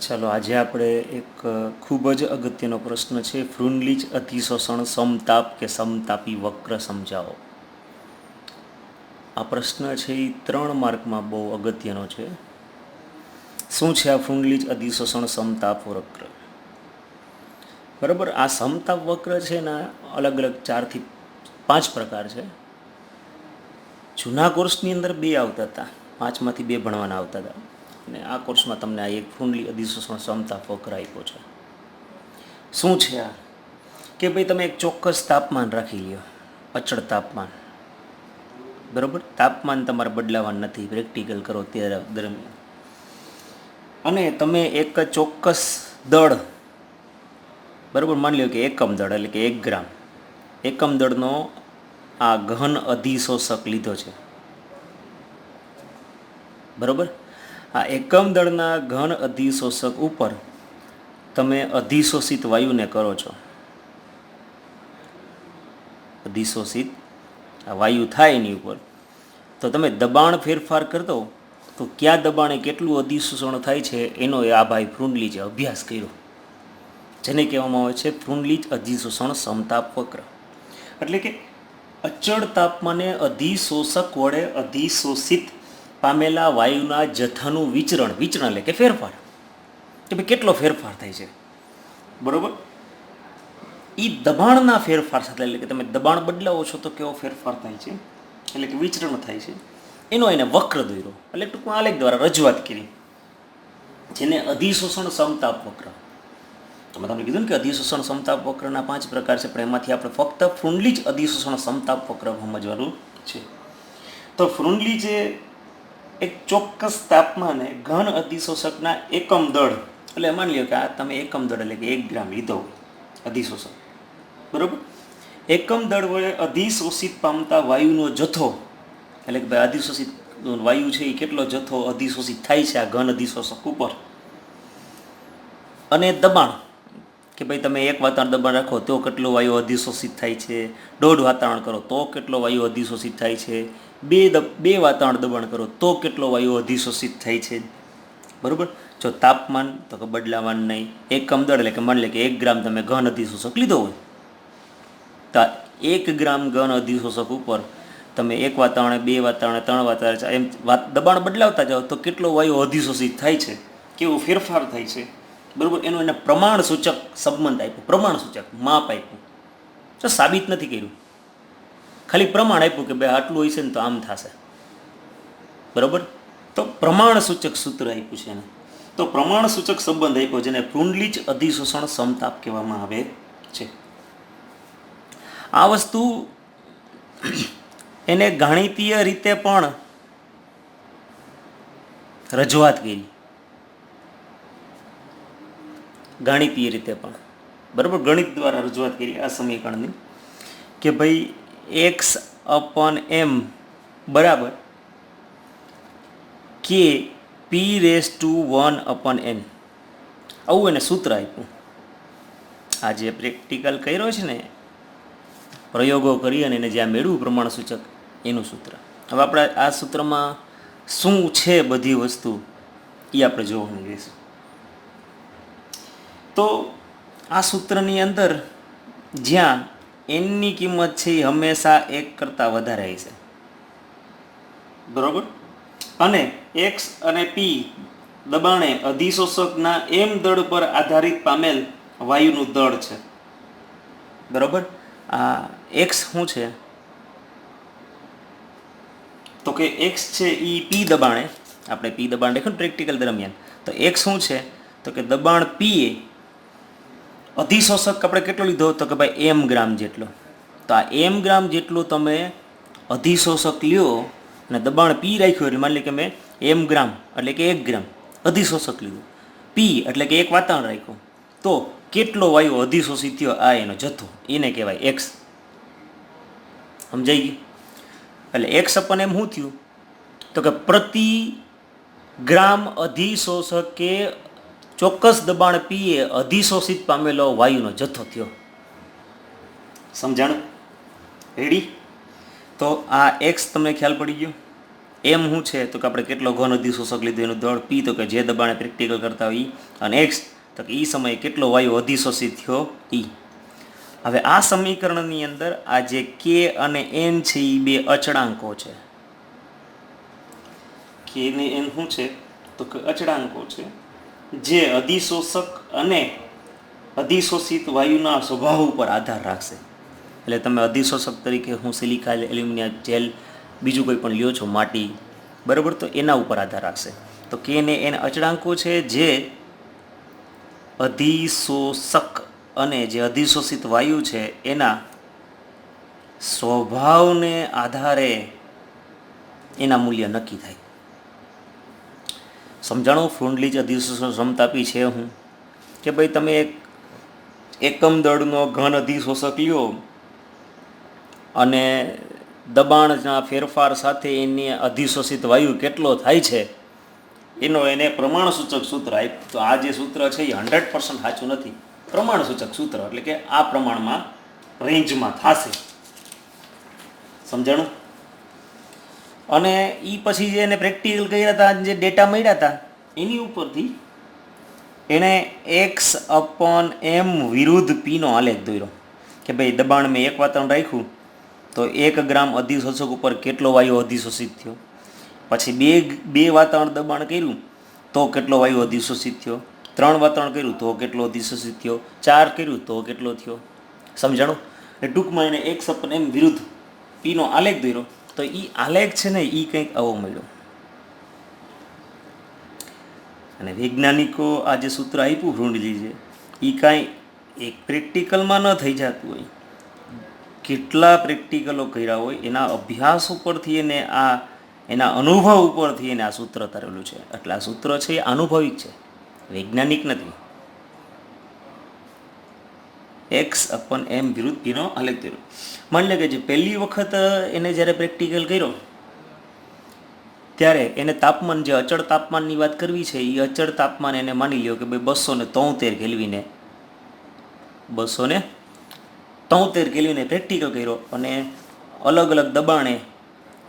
ચાલો આજે આપણે એક ખૂબ જ અગત્યનો પ્રશ્ન છે, ફ્રુનલીચ અતિશોષણ સમતાપ કે સમતાપી વક્ર સમજાવો. આ પ્રશ્ન છે એ 3 માર્કમાં બહુ અગત્યનો છે. શું છે આ ફ્રુનલીચ અતિશોષણ સમતાપ વક્ર? બરાબર, આ સમતાપ વક્ર છે ને અલગ અલગ 4 થી 5 પ્રકાર છે. જૂના કોર્સની અંદર 2 આવતા હતા, 5માંથી 2 ભણવાના આવતા હતા, અને આ કોર્સમાં તમને આ એક ફ્રુનલી અતિશોષણ સમતાપ વક્ર આપ્યો છે. શું છે આ? કે ભાઈ તમે એક ચોક્કસ તાપમાન રાખી લ્યો, અચળ તાપમાન. બરાબર, તાપમાન તમારે બદલાવાનું નથી, પ્રેક્ટિકલ કરો ત્યારે દરમિયાન. અને તમે એક ચોક્કસ દળ, બરાબર, માની લો કે એકમ દળ એટલે કે 1 ગ્રામ એકમ દળનો આ ઘન અધિશોષક લીધો છે. બરાબર, આ એકમ દળના ઘન અધિશોષક ઉપર તમે અધિશોષિત વાયુને કરો છો. અધિશોષિત આ વાયુ થાય એની ઉપર તો તમે દબાણ ફેરફાર કરતો તો કયા દબાણે કેટલું અધિશોષણ થાય છે એનો આ ભાઈ ફ્રુનલીચે અભ્યાસ કર્યો, જેને કહેવામાં આવે છે ફ્રુનલીચ અધિશોષણ સમતાપ વક્ર. એટલે કે અચળ તાપમાને અધિશોષક વડે અધિશોષિત પામેલા વાયુના જથ્થાનું વિચરણ એટલે કે ફેરફાર, કે ભાઈ કેટલો ફેરફાર થાય છે. બરાબર, એ દબાણના ફેરફાર સાથે, એટલે કે તમે દબાણ બદલાવો છો તો કેવો ફેરફાર થાય છે, એટલે કે વિચરણ થાય છે, એનો એને વક્ર દોર્યો, એટલે ટૂંકમાં આલેખ દ્વારા રજૂઆત કરી, જેને અધિશોષણ સમતાપ વક્ર. તો મેં તમને કીધું ને કે અધિશોષણ સમતાપ વક્રના 5 પ્રકાર છે, પણ એમાંથી આપણે ફક્ત ફ્રુનલીચ અધિશોષણ સમતાપ વક્ર સમજવાનું છે. તો ફ્રુનલીચે એક ચોક્કસ તાપમાને ઘન અધિશોષકના એકમ દળ, એટલે માની લો કે આ તમે એકમ દળ એટલે કે 1 ગ્રામ લીધો અધિશોષક, બરાબર, એકમ દળ વડે અધિશોષિત પામતા વાયુનો જથ્થો, એટલે કે ભાઈ અધિશોષિત વાયુ છે એ કેટલો જથ્થો અધિશોષિત થાય છે આ ઘન અધિશોષક ઉપર, અને દબાણ, કે ભાઈ તમે 1 વાતાવરણ દબાણ રાખો તો કેટલો વાયુ અધિશોષિત થાય છે, 1.5 વાતાવરણ કરો તો કેટલો વાયુ અધિશોષિત થાય છે, 2 વાતાવરણ દબાણ કરો તો કેટલો વાયુ અધિશોષિત થાય છે. બરાબર, જો તાપમાન તો કે બદલાવાનું નહીં, એકમ દળ એટલે કે માની લે કે 1 ગ્રામ તમે ઘન અધિશોષક લીધો હોય તો 1 ગ્રામ ઘન અધિશોષક ઉપર તમે 1 વાતાવરણે 2 વાતાવરણે 3 વાતાવરણે એમ દબાણ બદલાવતા જાઓ તો કેટલો વાયુ અધિશોષિત થાય છે, કેવો ફેરફાર થાય છે. બરાબર, એનું એને પ્રમાણ સૂચક સંબંધ આપ્યું, પ્રમાણ સૂચક માપ આપ્યું. તો સાબિત નથી કર્યું, ખાલી પ્રમાણ આપ્યું કે ભાઈ આટલું હોય છે ને તો આમ થશે. બરાબર, તો પ્રમાણ સૂચક સૂત્ર આપ્યું છે એને, તો પ્રમાણ સૂચક સંબંધ આપ્યો જેને ફ્રુનલીચ અધિશોષણ સમતાપ કહેવામાં આવે છે. આ વસ્તુ એને ગણિતીય રીતે પણ રજૂઆત કરી, ગાણિતીય રીતે પણ, બરાબર, ગણિત દ્વારા રજૂઆત કરી આ સમીકરણની, કે ભાઈ x/m બરાબર કે p⁻1/n, આવું એને સૂત્ર આપ્યું. આ જે પ્રેક્ટિકલ કર્યો છે ને, પ્રયોગો કરી અને એને જ્યાં મેળવ્યું પ્રમાણ સૂચક, એનું સૂત્ર. હવે આપણે આ સૂત્રમાં શું છે બધી વસ્તુ એ આપણે જોવાનું રહેશે. તો આ સૂત્રની અંદર જ્યાં એનની કિંમત છે એ હંમેશા 1 કરતાં વધારે હશે, બરાબર, અને એક્સ અને પી દબાણે અધિશોષકના એમ દળ પર આધારિત પામેલ વાયુનું દળ છે. બરાબર, આ એક્સ શું છે તો કે એક્સ છે એ પી દબાણે, આપણે પી દબાણ દેખ્યું પ્રેક્ટિકલ દરમિયાન, તો એક્સ શું છે તો કે દબાણ પી એ અધિશોષક આપણે કેટલો લીધો તો કે ભાઈ m ગ્રામ જેટલો. તો આ m ગ્રામ જેટલું તમે અધિશોષક લ્યો અને દબાણ પી રાખ્યું, એટલે માની લે કે મેં m ગ્રામ એટલે કે 1 ગ્રામ અધિશોષક લીધું, પી એટલે કે 1 વાતાવરણ રાખ્યું, તો કેટલો વાયુ અધિશોષિત થયો આ એનો જથ્થો, એને કહેવાય એક્સ. સમજાઈ ગયું? એટલે x/m શું થયું તો કે પ્રતિ ગ્રામ અધિશોષકે ચોક્કસ દબાણ પીએ અધિશોષિત પામેલો વાયુનો જથ્થો થયો. સમજાણું? રેડી? તો આ એક્સ તમને ખ્યાલ પડી ગયો, એમ શું છે તો કે આપણે કેટલો ઘન અધિશોષક લીધો એનું દળ પી, તો કે જે દબાણે પ્રેક્ટિકલ કરતા હોય ઈ, અને એક્સ તો કે એ સમયે કેટલો વાયુ અધિશોષિત થયો ઈ. હવે આ સમીકરણની અંદર આ જે કે અને એન છે એ બે અચળાંકો છે. કે ને એન શું છે તો કે અચળાંકો છે, જે અધિશોષક અને અધિશોષિત વાયુના સ્વભાવ ઉપર આધાર રાખશે. એટલે તમે અધિશોષક તરીકે હું સિલિકા એલ્યુમિનિયમ જેલ બીજું કોઈ પણ લ્યો છો, માટી, બરાબર, તો એના ઉપર આધાર રાખશે. તો કે ને એન અચળાંકો છે જે અધિશોષક અને જે અધિશોષિત વાયુ છે એના સ્વભાવને આધારે એના મૂલ્ય નક્કી થાય. સમજાણું? ફ્રુન્ડલીજ અધિશોષણ ક્ષમતાપી છે હું કે ભાઈ તમે એક એકમ દળનો ઘન અધિશોષક લ્યો અને દબાણના ફેરફાર સાથે એની અધિશોષિત વાયુ કેટલો થાય છે એનો એને પ્રમાણસૂચક સૂત્ર આપ્યું. તો આ જે સૂત્ર છે એ 100% સાચું નથી, પ્રમાણસૂચક સૂત્ર, એટલે કે આ પ્રમાણમાં રેન્જમાં થશે. સમજાણું? અને એ પછી જે એને પ્રેક્ટિકલ કર્યા હતા, જે ડેટા મળ્યા હતા એની ઉપરથી એણે x/m વિરુદ્ધ પીનો આલેખ દોર્યો કે ભાઈ દબાણ મેં 1 વાતાવરણ રાખ્યું તો 1 ગ્રામ અધિશોષક ઉપર કેટલો વાયુ અધિશોષિત થયો, પછી બે વાતાવરણ દબાણ કર્યું તો કેટલો વાયુ અધિશોષિત થયો, 3 વાતાવરણ કર્યું તો કેટલો અધિશોષિત થયો, 4 કર્યું તો કેટલો થયો. સમજાણું? એ ટૂંકમાં એને x/m વિરુદ્ધ પીનો આલેખ દોર્યો. તો એ આલેખ છે ને એ કંઈક આવો મળ્યો. અને વૈજ્ઞાનિકો આ જે સૂત્ર આપ્યું ફ્રુન્ડલીજે એ કાંઈ એક પ્રેક્ટિકલમાં ન થઈ જતું હોય, કેટલા પ્રેક્ટિકલો કર્યા હોય એના અભ્યાસ ઉપરથી એને આ એના અનુભવ ઉપરથી એને આ સૂત્ર તરેલું છે. એટલે આ સૂત્ર છે એ અનુભવિક છે, વૈજ્ઞાનિક નથી. x/m વિરુદ્ધ પીનો આલેખ કર્યો. માની લે કે જે પહેલી વખત એને જ્યારે પ્રેક્ટિકલ કર્યો ત્યારે એને તાપમાન, જે અચળ તાપમાનની વાત કરવી છે એ અચળ તાપમાન એને માની લ્યો કે ભાઈ 273 કેલ્વિને 273 કેલ્વિને પ્રેક્ટિકલ કર્યો અને અલગ અલગ દબાણે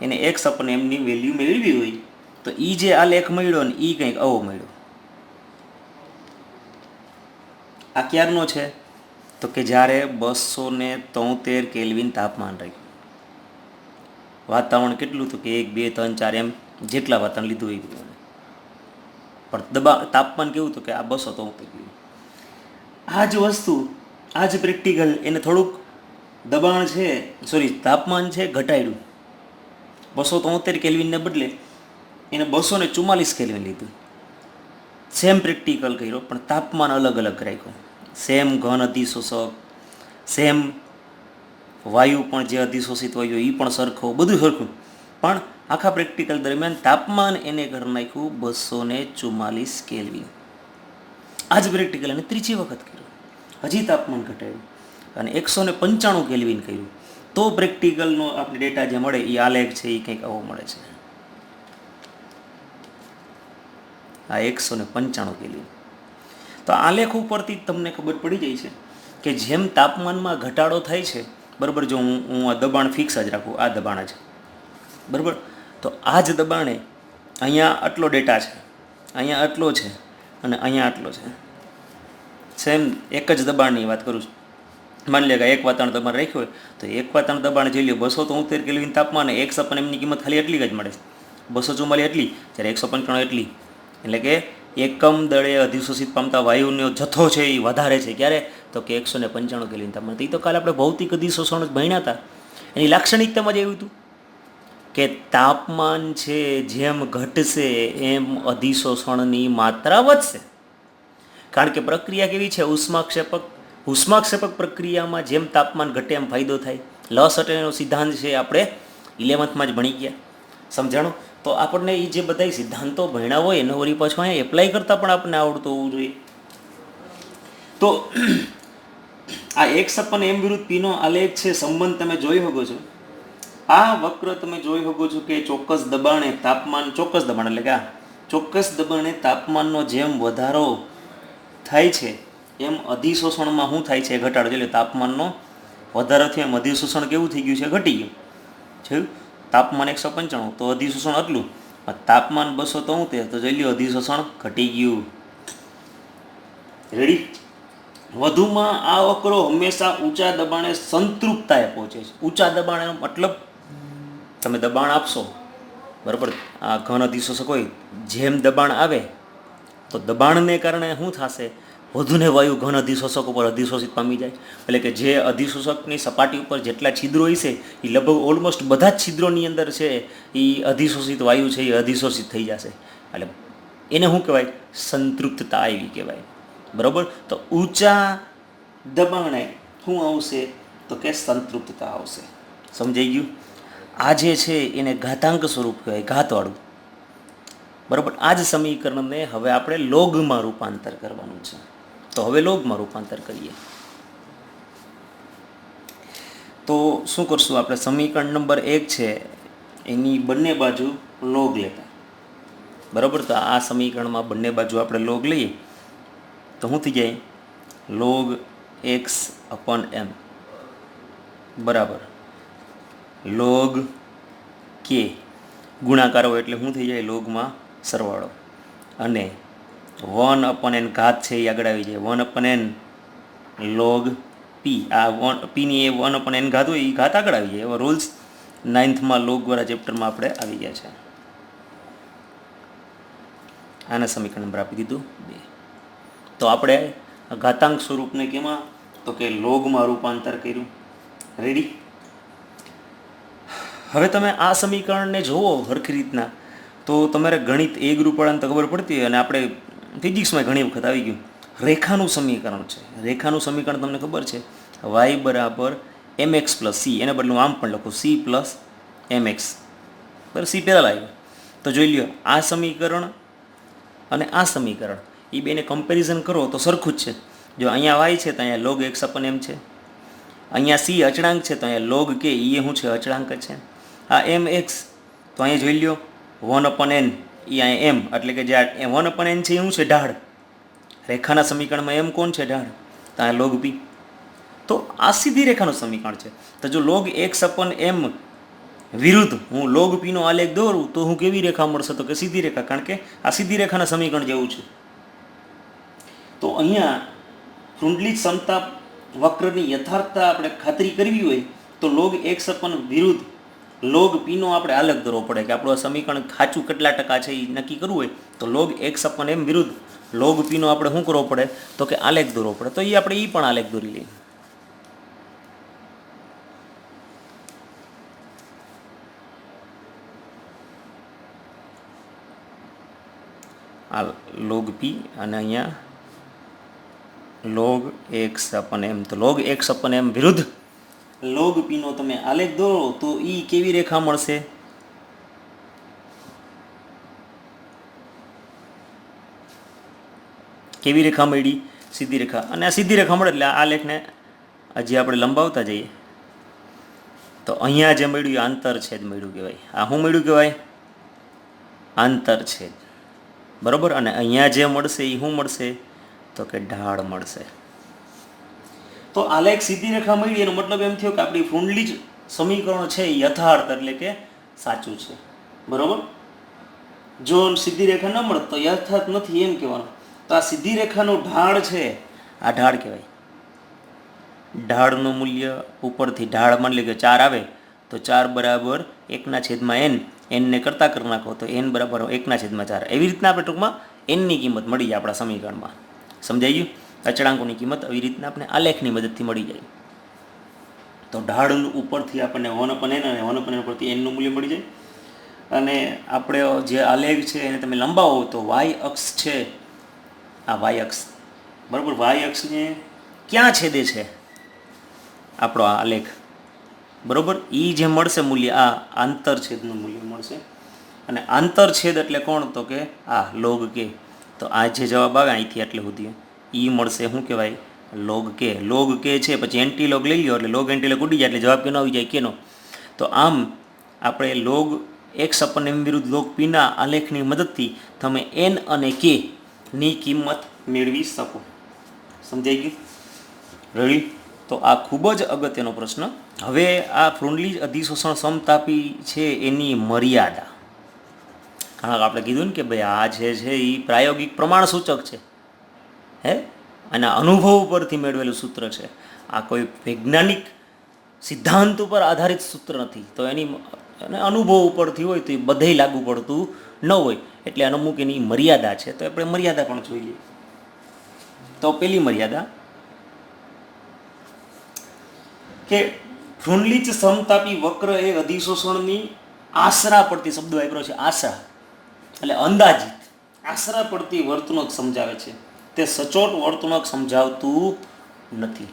એને x/mની વેલ્યુ મેળવી હોય તો એ જે આલેખ મળ્યો ને એ કંઈક આવો મળ્યો. આ ક્યારનો છે તો કે જ્યારે 273 કેલ્વિન તાપમાન રાખ્યું. વાતાવરણ કેટલું તો કે 1, 2, 3, 4 એમ જેટલા વાતાવરણ લીધું હોય પણ તાપમાન કેવું તો કે આ 273. આ જ વસ્તુ, આ જ પ્રેક્ટિકલ એને થોડુંક દબાણ છે, તાપમાન છે ઘટાડ્યું. 273 કેલ્વિનને બદલે એને 244 કેલ્વિન લીધું. સેમ પ્રેક્ટિકલ કર્યો પણ તાપમાન અલગ અલગ રાખ્યું. સેમ ઘન અધિશોષક, સેમ વાયુ પણ જે અધિશોષિત વાયુ એ પણ સરખો, બધું સરખું, પણ આખા પ્રેક્ટિકલ દરમિયાન તાપમાન એને કરી નાખ્યું 244 કેલ્વિન. આ જ પ્રેક્ટિકલ એને ત્રીજી વખત કર્યું, હજી તાપમાન ઘટાડ્યું અને 195 કેલ્વિન કર્યું. તો પ્રેક્ટિકલનો આપણે ડેટા જે મળે એ આલેખ છે એ કંઈક આવો મળે છે. આ 195 કેલ્વિન. તો આલેખ ઉપરથી તમને ખબર પડી જાય છે કે જેમ તાપમાનમાં ઘટાડો થાય છે, બરાબર, જો હું આ દબાણ ફિક્સ જ રાખું, આ દબાણ જ, બરાબર, તો આ જ દબાણે અહીંયા આટલો ડેટા છે, અહીંયા આટલો છે અને અહીંયા આટલો છે. સેમ એક જ દબાણની વાત કરું છું. માની લે કે 1 વાતાવરણ દબાણ રાખ્યું હોય તો 1 વાતાવરણ દબાણ જે લ્યો 273 કેલ્વિન તાપમાન, x/mની કિંમત ખાલી એટલી જ મળે છે, 244 એટલી, જ્યારે 195 એટલી. એટલે કે એકમ દળે અધિશોષિત પામતા વાયુનો જથ્થો છે એ વધારે છે. ક્યારે તો કે 195 કેલ્વિન તાપમાન. એ તો કાલે આપણે ભૌતિક અધિશોષણ જ ભણ્યા હતા. એની લાક્ષણિકતામાં જ એવું હતું કે તાપમાન છે જેમ ઘટશે એમ અધિશોષણની માત્રા વધશે. કારણ કે પ્રક્રિયા કેવી છે, ઉષ્માક્ષેપક પ્રક્રિયામાં જેમ તાપમાન ઘટે એમ ફાયદો થાય. લસ અટેનો સિદ્ધાંત છે આપણે 11th જ ભણી ગયા. સમજાણું? તો આપણને એ જે બધા સિદ્ધાંતો ભણ્યા હોય એનો વળી પાછું અહીંયા એપ્લાય કરતાં પણ આપણને આવડતું હોવું જોઈએ. તો આ x/m વિરુદ્ધ પીનો આલેખ છે, સંબંધ તમે જોઈ શકો છો. આ વક્ર તમે જોઈ શકો છો કે ચોક્કસ દબાણે તાપમાન, ચોક્કસ દબાણ એટલે કે આ ચોક્કસ દબાણે તાપમાનનો જેમ વધારો થાય છે એમ અધિશોષણમાં શું થાય છે, ઘટાડો. એટલે તાપમાનનો વધારો થયો એમ અધિશોષણ કેવું થઈ ગયું છે, ઘટી ગયું છે. તાપમાન 195 તો અધિશોષણ આટલું, તાપમાન 273 તો જોઈ લ્યો અધિશોષણ ઘટી ગયું. રેડી. વધુમાં આ વક્રો હંમેશા ઊંચા દબાણે સંતૃપ્તાએ પહોંચે છે. ઊંચા દબાણ મતલબ તમે દબાણ આપશો બરાબર, આ ઘન અધિશોષક હોય, જેમ દબાણ આવે તો દબાણને કારણે શું થશે, વધુને વાયુ ઘન અધિશોષક ઉપર અધિશોષિત પામી જાય. એટલે કે જે અધિશોષકની સપાટી ઉપર જેટલા છિદ્રો હોય છે એ લગભગ ઓલમોસ્ટ બધા જ છિદ્રોની અંદર છે એ અધિશોષિત વાયુ છે એ અધિશોષિત થઈ જશે. એટલે એને શું કહેવાય, સંતૃપ્તતા આવી કહેવાય. બરાબર. તો ઊંચા દબાણે શું આવશે તો કે સંતૃપ્તતા આવશે. સમજાઈ ગયું. આ જે છે એને ઘાતાંક સ્વરૂપ કહેવાય, ઘાતવાળું. બરાબર. આ જ સમીકરણને હવે આપણે લોગમાં રૂપાંતર કરવાનું છે. તો હવે લોગમાં રૂપાંતર કરીએ તો શું કરશું આપણે, સમીકરણ નંબર 1 છે એની બંને બાજુ લોગ લેતા. બરાબર. તો આ સમીકરણમાં બંને બાજુ આપણે લોગ લઈએ તો શું થઈ જાય, લોગ x/m બરાબર લોગ કે ગુણાકાર હોય એટલે શું થઈ જાય, લોગમાં સરવાળો, અને 1/n ઘાત છે એ આગળ આવી જાય, 1/n લોગ પી. આ પીની એ 1/n ઘાત હોય એ ઘાત આગળ આવી જાય. એવા રૂલ્સ 9થમાં લોગવાળા ચેપ્ટરમાં આપણે આવી ગયા છે. આના સમીકરણ નંબર આપી દીધું 2. તો આપણે ઘાતાંક સ્વરૂપને કેમાં તો કે લોગમાં રૂપાંતર કર્યું. રેડી. હવે તમે આ સમીકરણને જુઓ હરખી રીતના તો તમારે ગણિત એ ગ્રુપવાળાને તો ખબર પડતી હોય, અને આપણે ફિઝિક્સમાં ઘણી વખત આવી ગયું. રેખાનું સમીકરણ છે. રેખાનું સમીકરણ તમને ખબર છે, y બરાબર mx + c. એને બદલે હું આમ પણ લખું c + mx. બરાબર. c પહેલાં લાવ્યો તો જોઈ લ્યો આ સમીકરણ અને આ સમીકરણ એ બેને કમ્પેરિઝન કરો તો સરખું જ છે. જો અહીંયા y છે તો અહીંયા log x/m છે, અહીંયા c અચળાંક છે તો અહીંયા log k એ શું છે, અચળાંક છે. આ mx તો અહીંયા જોઈ લ્યો 1/n એ અહીંયા m, એટલે કે જે 1/n છે એ શું છે, ઢાળ. રેખાના સમીકરણમાં m કોણ છે, ઢાળ. તો અહીંયા log p. તો આ સીધી રેખાનું સમીકરણ છે. તો જો log x/m વિરુદ્ધ હું log p નો આલેખ દોરું તો હું કેવી રેખા મળશે તો કે સીધી રેખા, કારણ કે આ સીધી રેખાના સમીકરણ જેવું છે. તો અહીંયા કુંડલી સમતા વક્રની યથાર્થતા આપણે ખાતરી કરવી હોય તો log x/m વિરુદ્ધ log p નો આપણે આલેખ દોરવો પડે, કે આપણું આ સમીકરણ ખાચું કેટલા ટકા છે એ નક્કી કરવું હોય તો log x/m વિરુદ્ધ log p નો આપણે શું કરવો પડે તો કે આલેખ દોરવો પડે. તો એ આપણે એ પણ આલેખ દોરી લઈએ. આ log p અને અહીંયા log x/m. તો log x/m વિરુદ્ધ log p નો તમે આલેખ દોરો તો એ કેવી રેખા મળશે, કેવી રેખા મળી, સીધી રેખા. અને આ સીધી રેખા મળે એટલે આ આલેખને હજી આપણે લંબાવતા જઈએ તો અહીંયા જે મળ્યું એ આંતરછેદ મળ્યું કહેવાય. આ શું મળ્યું કહેવાય, આંતરછેદ. બરાબર. અને અહીંયા જે મળશે એ શું મળશે તો કે ઢાળ મળશે. તો આલેખ સીધી રેખા મળી એનો મતલબ એમ થયો કે આપણી કુંડલી જ સમીકરણ છે એ યથાર્થ એટલે કે સાચું છે. બરાબર. જો સીધી રેખા ન મળે તો યથાર્થ નથી એમ કહેવાનું. તો આ સીધી રેખાનો ઢાળ છે, આ ઢાળ કહેવાય. ઢાળનું મૂલ્ય ઉપરથી ઢાળ માની લે કે 4 આવે તો 4 બરાબર 1/n. n ને કરતા કરી નાખો તો n બરાબર 1/4. એવી રીતના આપણે ટૂંકમાં n ની કિંમત મળી જાય આપણા સમીકરણમાં. સમજાઈ ગયું. અચળાંકોની કિંમત આવી રીતના આપણે આલેખની મદદથી મળી જાય. તો ઢાળ ઉપરથી આપણને 1/n અને 1/n ઉપરથી n નું મૂલ્ય મળી જાય. અને આપણે જે આલેખ છે એને તમે લંબાવો તો y અક્ષ છે, આ y અક્ષ બરાબર, y અક્ષને ક્યાં છેદે છે આપણો આ આલેખ, બરાબર. એ જે મળશે મૂલ્ય આ આંતરછેદનું મૂલ્ય મળશે. અને આંતરછેદ એટલે કોણ તો કે આ log k. તો આ જે જવાબ આવે અહીંથી એટલે સુધી એ મળશે શું કહેવાય, log k. log k છે પછી એન્ટીલોગ લઈ લો એટલે log એન્ટીલોગ ઉડી જાય એટલે જવાબ કેનો આવી જાય, કેનો. તો આમ આપણે log x/m વિરુદ્ધ log p ના આલેખની મદદથી તમે n અને k ની કિંમત મેળવી શકો. સમજાઈ ગયું. રેડી. તો આ ખૂબ જ અગત્યનો પ્રશ્ન. હવે આ ફ્રુન્ડલીજ અધિશોષણ સમતાપી છે એની મર્યાદા, કારણ કે આપણે કીધું ને કે ભાઈ આ જે છે એ પ્રાયોગિક પ્રમાણ સૂચક છે, હે, અને અનુભવ પરથી મેળવેલું સૂત્ર છે. આ કોઈ વૈજ્ઞાનિક સિદ્ધાંત ઉપર આધારિત સૂત્ર નથી. તો એની અનુભવ ઉપરથી હોય તો એ બધે લાગુ પડતું ન હોય, એટલે અમુક એની મર્યાદા છે. તો આપણે મર્યાદા પણ જોઈએ. તો પેલી મર્યાદા કે ફ્રુન્લીચ સમતાપી વક્ર એ અધિશોષણની આશરા પડતી, શબ્દ વાપર્યો છે આશરા, એટલે અંદાજિત આશરા પડતી વર્તણૂક સમજાવે છે. તે સચોટ વર્તણૂક સમજાવતું નથી.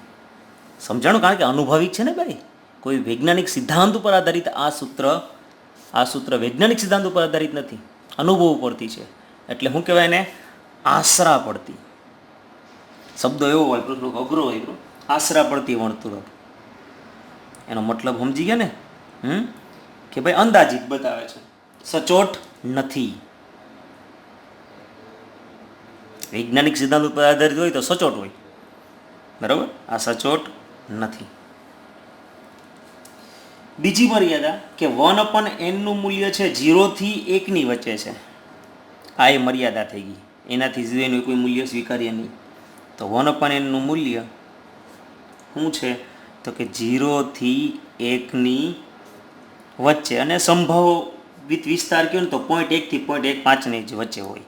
સમજાણું? કારણ કે અનુભવિક છે ને ભાઈ, કોઈ વૈજ્ઞાનિક સિદ્ધાંત ઉપર આધારિત આ સૂત્ર વૈજ્ઞાનિક સિદ્ધાંત ઉપર આધારિત નથી, અનુભવ ઉપરથી છે. એટલે શું કહેવાય એને? આશરા પડતી. શબ્દ એવો હોય, થોડોક અઘરો હોય, આશરા પડતી વર્તણૂક. એનો મતલબ સમજી ગયા ને? કે ભાઈ અંદાજિત બતાવે છે, સચોટ નથી. વૈજ્ઞાનિક સિદ્ધાંત ઉપર આધારિત હોય તો સચોટ હોય, બરાબર? આ સચોટ નથી. બીજી મર્યાદા કે 1/n નું મૂલ્ય છે 0 થી 1 ની વચ્ચે છે. આ એ મર્યાદા થઈ ગઈ, એનાથી સિવાયનું કોઈ મૂલ્ય સ્વીકાર્ય નહીં. તો 1/n નું મૂલ્ય શું છે? તો કે 0 થી 1 ની વચ્ચે, અને સંભાવિત વિસ્તાર કહ્યું ને તો 0.1 થી 0.15 ની જ વચ્ચે હોય.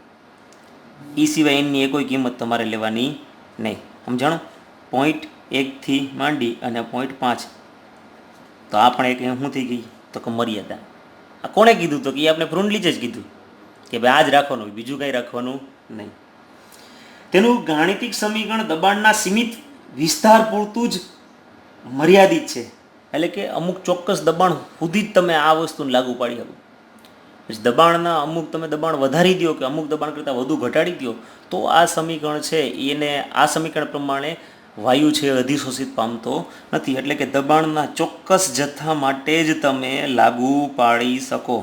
એ સિવાય એની એ કોઈ કિંમત તમારે લેવાની નહીં. સમજાણું? 0.1 થી માંડી અને 0.5. તો આ પણ એક શું થઈ ગઈ? તો કે મર્યાદા. આ કોણે કીધું? તો કે એ આપણે ફ્રુન્ડલીચે જ કીધું કે ભાઈ આ જ રાખવાનું હોય, બીજું કંઈ રાખવાનું નહીં. તેનું ગાણિતિક સમીકરણ દબાણના સીમિત વિસ્તાર પૂરતું જ મર્યાદિત છે. એટલે કે અમુક ચોક્કસ દબાણ સુધી જ તમે આ વસ્તુને લાગુ પાડી શકો. પછી દબાણના અમુક તમે દબાણ વધારી દો કે અમુક દબાણ કરતાં વધુ ઘટાડી દો તો આ સમીકરણ છે એને, આ સમીકરણ પ્રમાણે વાયુ છે અધિશોષિત પામતો નથી. એટલે કે દબાણના ચોક્કસ જથ્થા માટે જ તમે લાગુ પાડી શકો,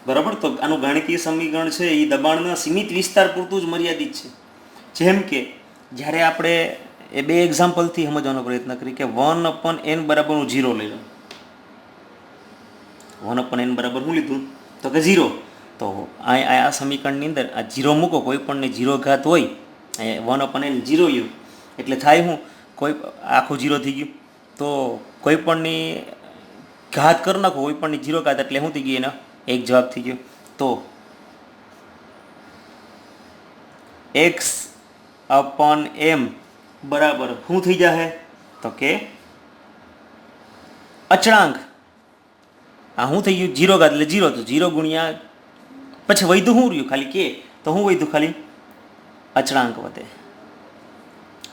બરાબર? તો આનું ગાણિતીય સમીકરણ છે એ દબાણના સીમિત વિસ્તાર પૂરતું જ મર્યાદિત છે. જેમ કે જ્યારે આપણે એ બે એક્ઝામ્પલથી સમજવાનો પ્રયત્ન કરીએ કે 1/n બરાબર 0 લઈ લો. 1/n બરાબર શું લીધું? તો કે 0. તો આ સમીકરણની અંદર આ 0 મૂકો, કોઈ પણને 0 ઘાત હોય, 1/n 0 લ્યો એટલે થાય શું? કોઈ આખું 0 થઈ ગયું. તો કોઈ પણની ઘાત કરી નાખો, કોઈ પણની 0 ઘાત એટલે શું થઈ ગયું? એનો એક જવાબ થઈ ગયો. તો x/m બરાબર શું થઈ જશે? તો કે અચળાંક. આ શું થઈ ગયું? 0 ઘાત એટલે 0. તો 0 ગુણ્યા પછી વધ્યું શું રહ્યું? ખાલી કે. તો શું વધ્યું? ખાલી અચળાંક વધે.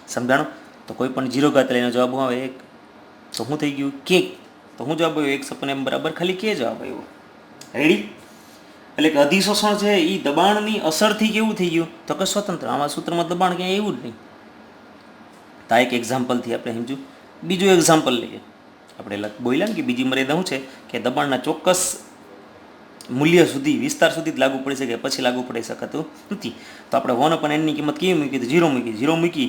સમજાણું? તો કોઈ પણ 0 ઘાત લઈને જવાબ શું આવે? 1. તો શું થઈ ગયું? કે. તો શું જવાબ આવ્યો? x/m બરાબર ખાલી કે જવાબ આવ્યો. રેડી? એટલે કે અધિશોષણ છે એ દબાણની અસરથી કેવું થઈ ગયું? તો કે સ્વતંત્ર. આમાં સૂત્રમાં દબાણ ક્યાંય એવું જ નહીં. તો આ એક એક્ઝામ્પલથી આપણે સમજ્યું. બીજું એક્ઝામ્પલ લઈએ. આપણે બોલ્યા ને કે બીજી મર્યાદા શું છે? કે દબાણના ચોક્કસ મૂલ્ય સુધી, વિસ્તાર સુધી જ લાગુ પડી શકે, પછી લાગુ પડી શકાતું નથી. તો આપણે 1/n ની કિંમત કેવી મૂકી? તો 0 મૂકી. 0 મૂકી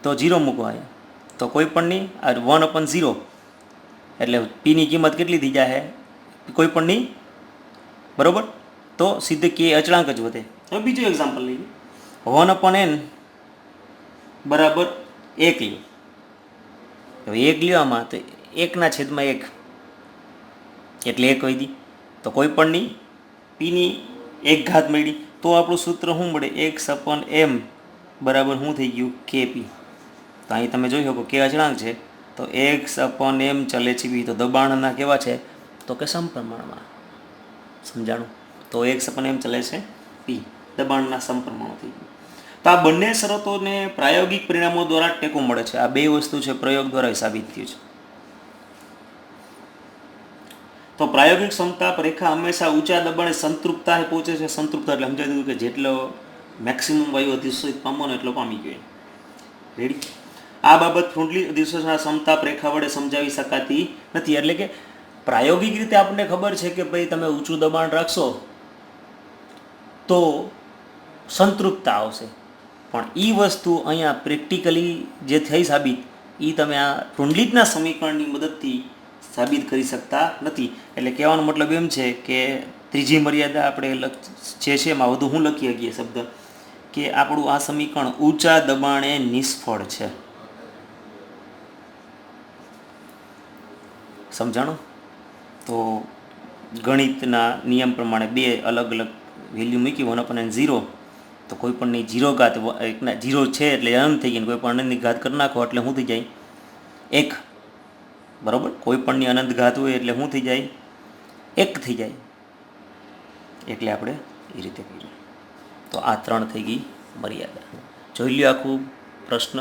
તો 0 મૂકવા આવ્યા. તો કોઈ પણની આ 1/0 એટલે પીની કિંમત કેટલી થઈ જાય? કોઈ પણની, બરોબર? તો સીધે કે અચળાંક જ વધે. હવે બીજું એક્ઝામ્પલ લઈએ. 1/n બરાબર 1 લ્યો. હવે 1 લ્યો આમાં, તો 1/1 એટલે 1 વધી. તો કોઈ પણની પીની 1 ઘાત મળી તો આપણું સૂત્ર શું મળે? x/m બરાબર શું થઈ ગયું? kp. તો અહીં તમે જોઈ શકો કે અચળાંક છે, તો x/m ચલે છે બી. તો દબાણના કેવા છે? તો કે સમપ્રમાણમાં. સમજાણું? તો x/m ચલે છે p, દબાણના સમપ્રમાણ થઈ ગયું. તો આ બંને શરતોને પ્રાયોગિક પરિણામો દ્વારા ટેકો મળે છે. આ બે વસ્તુ છે પ્રયોગ દ્વારા સાબિત થયું છે. તો પ્રાયોગિક સમતાપ રેખા હંમેશા ઊંચા દબાણે સંતૃપ્તા પહોંચે છે. સંતૃપ્તા એટલે સમજાવી દીધું કે જેટલો મેક્સિમમ વાયુ અધિશોષિત પામવાનો એટલો પામી ગયો. રેડી? આ બાબત ફ્રુન્ડલી અધિશોષણના સમતાપ રેખા વડે સમજાવી શકાતી નથી. એટલે કે પ્રાયોગિક રીતે આપણને ખબર છે કે ભાઈ તમે ઊંચું દબાણ રાખશો તો સંતૃપ્તા આવશે, પણ એ વસ્તુ અહીંયા પ્રેક્ટિકલી જે થઈ સાબિત એ તમે આ ફ્રુન્ડલીટના સમીકરણની મદદથી સાબિત કરી શકતા નથી. એટલે કહેવાનો મતલબ એમ છે કે ત્રીજી મર્યાદા આપણે જે છે એમાં વધુ હું લખી શકીએ શબ્દ કે આપણું આ સમીકરણ ઊંચા દબાણે નિષ્ફળ છે. સમજાણું? તો ગણિતના નિયમ પ્રમાણે બે અલગ અલગ વેલ્યુ મૂકી 1/0, તો કોઈ પણની 0 ઘાત એકના 0 છે એટલે અનંત થઈ ગઈ, કોઈ પણ અનંતની ઘાત કરી નાખો એટલે શું થઈ જાય? 1. બરાબર? કોઈ પણની અનંત ઘાત હોય એટલે શું થઈ જાય? 1 થઈ જાય. એટલે આપણે એ રીતે કર્યું. તો આ 3 થઈ ગઈ મર્યાદા. જોઈ લ્યો આખું પ્રશ્ન.